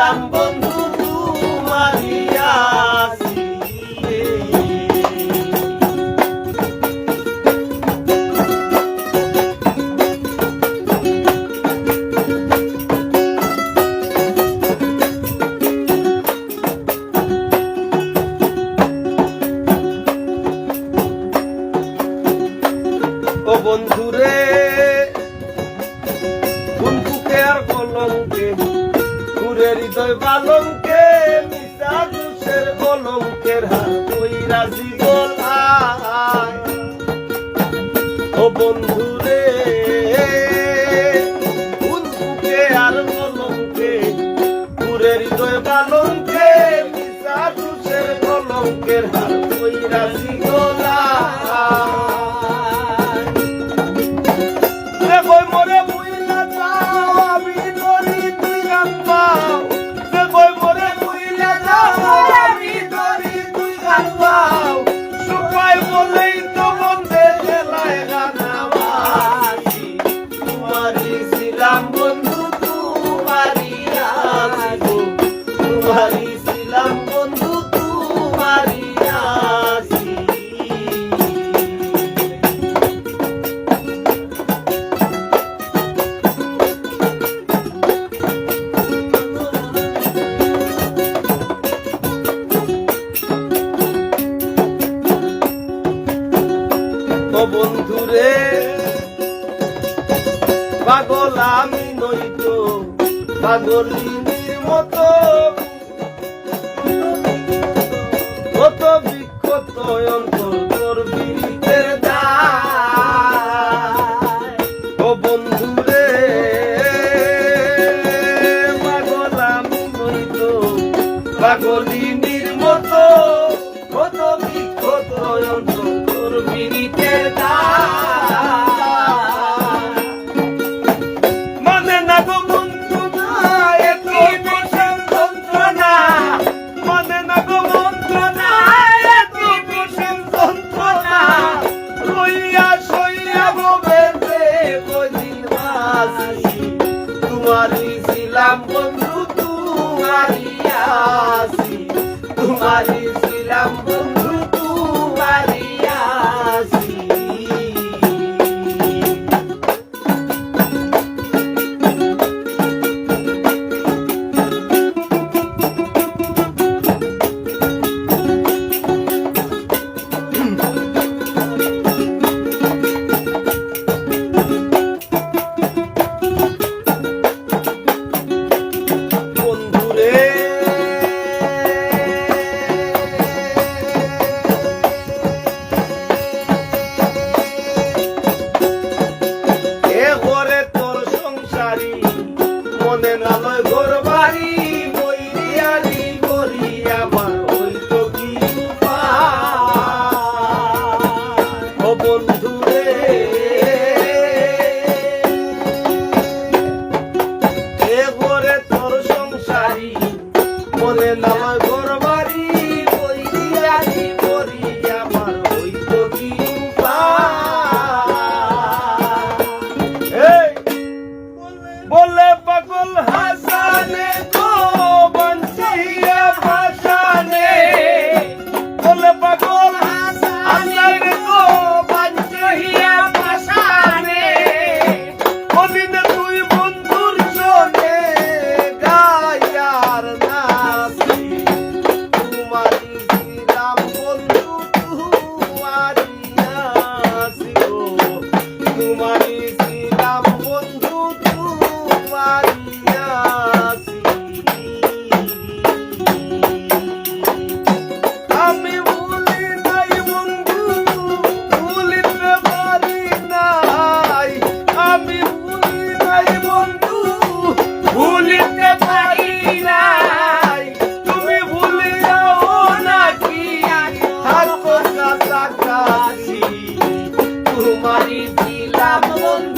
ছিলাম বন্ধু তোমারই আশিকে। ও বন্ধুরে বন্ধুকে আর কলঙ্কে ঘুরে হৃদয় বালঙ্কে মিশা দুষের কলঙ্কের হাত ওই রাজি গলায়। ও বন্ধুরে বন্ধুকে আর কলঙ্কে ঘুরে হৃদয় বালঙ্কে মিশা দুষের কলঙ্কের হাত ওই রাজি গলায়। বন্ধুরে পাগল আমি নইতো পাগলিনীর মতো কত বিক্ষত অন্তর তোর বিরিতের দায়। ও বন্ধুরে পাগল আমি নইতো পাগলিনীর মতো কত বিক্ষত অন্তর তোর বিরিতের মানে না গো বন্ধুনা এত বিষম যন্ত্রণা, মানে না গো বন্ধুনা এত বিষম যন্ত্রণা রইয়া সইয়া ববেতে কদিন বাসি তোমারই ছিলাম বন্ধু তোমারই আছি, তোমারই ছিলাম বন্ধু তোমারই আছি। মনে নালয় ঘর বাড়ি বইরিয়ারি করি আমার ওই তো কি উপায়। ও বন্ধুরে এ ঘরে তোর সংসারী মনে নালয় ঘর বাড়ি বইরিয়ারি করি আমার ওই তো কি উপায়। বলে পাগল হাসানে গো বঞ্চিয়া ভাসানে, বলে পাগল হাসানে গো বঞ্চিয়া ভাসানে বলিনে তুই বন্ধুর জনে গায়ার নাসি তোমারি ছিলাম বন্ধু তোমারি আছি গো, তোমারি ছিলাম বন্ধু আমি ভুলি নাই বন্ধু ভুলিতে পারি নাই, আমি ভুলি নাই বন্ধু ভুলিতে পারি নাই, তুমি ভুলিয়াও নাকি থাকো কাছাকাছি তোমারই ছিলাম বন্ধু